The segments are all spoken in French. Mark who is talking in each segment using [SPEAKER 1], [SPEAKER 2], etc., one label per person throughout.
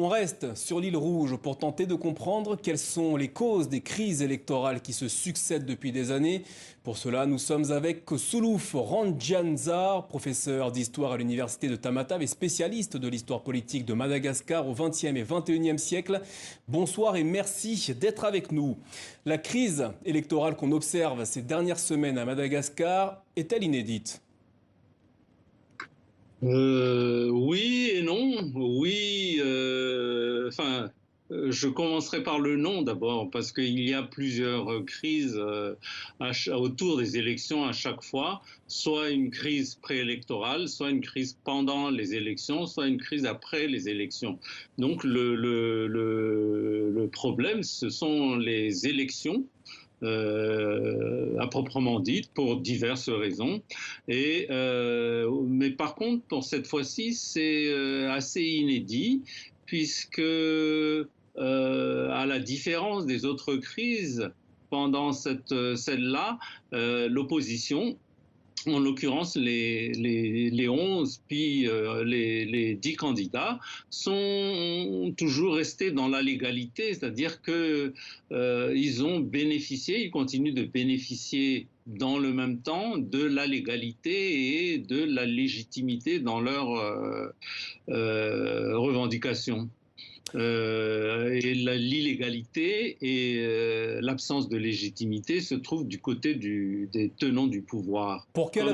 [SPEAKER 1] On reste sur l'île Rouge pour tenter de comprendre quelles sont les causes des crises électorales qui se succèdent depuis des années. Pour cela, nous sommes avec Soulouf Randjanzar, professeur d'histoire à l'université de Tamatave et spécialiste de l'histoire politique de Madagascar au XXe et XXIe siècle. Bonsoir et merci d'être avec nous. La crise électorale qu'on observe ces dernières semaines à Madagascar est-elle inédite ?
[SPEAKER 2] Oui et non. Oui, je commencerai par le non d'abord, parce qu'il y a plusieurs crises autour des élections à chaque fois, soit une crise préélectorale, soit une crise pendant les élections, soit une crise après les élections. Donc le problème, ce sont les élections. À proprement dit, pour diverses raisons. Mais par contre, pour cette fois-ci, c'est assez inédit, puisque à la différence des autres crises, pendant celle-là, l'opposition, en l'occurrence les 11 puis les 10 candidats, sont toujours restés dans la légalité, c'est-à-dire que ils continuent de bénéficier dans le même temps de la légalité et de la légitimité dans leurs revendications. Et l'illégalité et l'absence de légitimité se trouvent du côté des tenants du pouvoir.
[SPEAKER 1] Pour quelle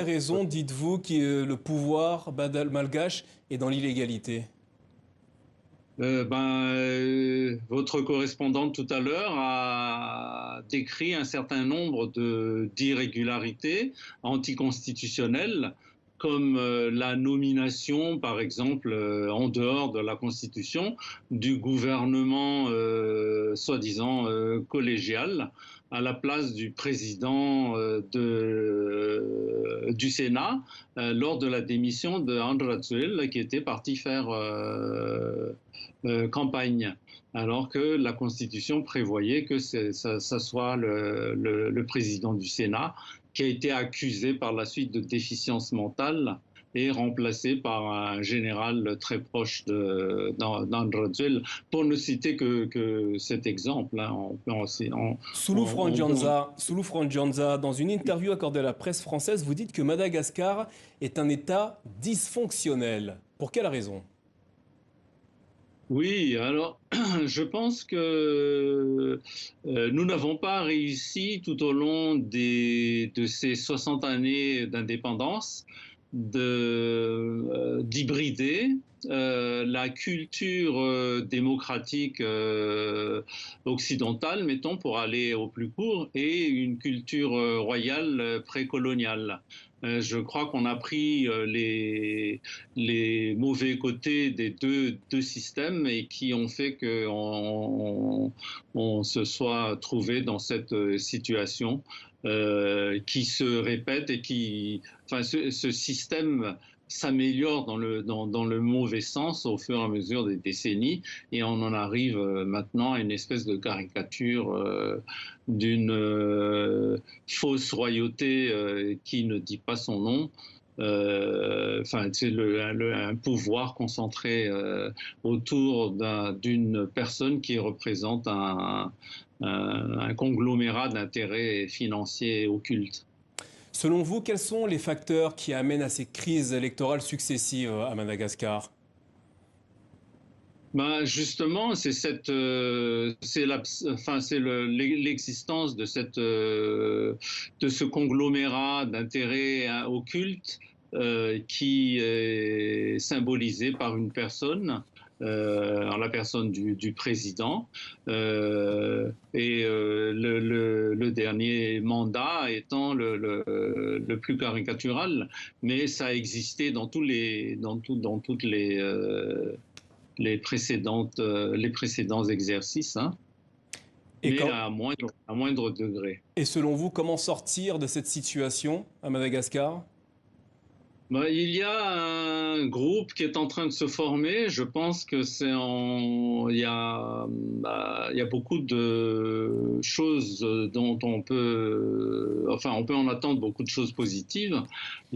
[SPEAKER 1] raison dites-vous que le pouvoir malgache est dans l'illégalité ?
[SPEAKER 2] Votre correspondante tout à l'heure a décrit un certain nombre d'irrégularités anticonstitutionnelles, comme la nomination, par exemple, en dehors de la Constitution, du gouvernement soi-disant collégial à la place du président du Sénat lors de la démission de André Rajoelina, qui était parti faire campagne, alors que la Constitution prévoyait que ça soit le président du Sénat qui a été accusé par la suite de déficience mentale et remplacé par un général très proche d'André Rajoelina, pour ne citer que cet exemple.
[SPEAKER 1] Soulouf Randjanza, dans une interview accordée à la presse française, vous dites que Madagascar est un État dysfonctionnel. Pour quelle raison ?
[SPEAKER 2] Oui, alors je pense que nous n'avons pas réussi tout au long de ces 60 années d'indépendance d'hybrider la culture démocratique occidentale, mettons, pour aller au plus court, et une culture royale précoloniale. Je crois qu'on a pris les mauvais côtés des deux systèmes et qui ont fait qu'on se soit trouvé dans cette situation qui se répète et ce système s'améliore dans le mauvais sens au fur et à mesure des décennies, et on en arrive maintenant à une espèce de caricature d'une fausse royauté qui ne dit pas son nom. C'est un pouvoir concentré autour d'une personne qui représente un conglomérat d'intérêts financiers et occultes.
[SPEAKER 1] Selon vous, quels sont les facteurs qui amènent à ces crises électorales successives à Madagascar ?
[SPEAKER 2] Justement, c'est l'existence de ce conglomérat d'intérêts occultes qui est symbolisé par une personne. En la personne du président, le dernier mandat étant le plus caricatural, mais ça a existé dans toutes les précédents exercices, hein, mais à moindre degré.
[SPEAKER 1] Et selon vous, comment sortir de cette situation à Madagascar ?
[SPEAKER 2] Il y a un groupe qui est en train de se former. Je pense que il y a beaucoup de choses dont on peut en attendre beaucoup de choses positives,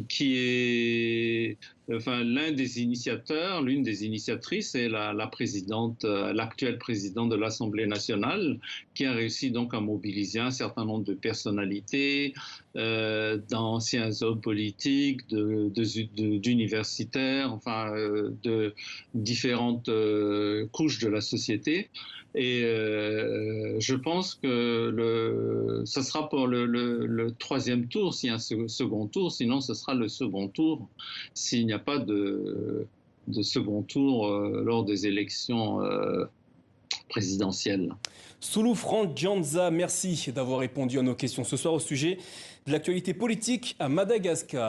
[SPEAKER 2] qui est enfin, l'un des initiateurs, l'une des initiatrices est la présidente, l'actuelle présidente de l'Assemblée nationale, qui a réussi donc à mobiliser un certain nombre de personnalités, d'anciens hommes politiques, d'universitaires, enfin, de différentes couches de la société. Et je pense que ça sera pour le troisième tour, s'il y a un second tour, sinon ce sera le second tour s'il n'y a pas de second tour lors des élections présidentielles.
[SPEAKER 1] Soulouf Randjanza, merci d'avoir répondu à nos questions ce soir au sujet de l'actualité politique à Madagascar.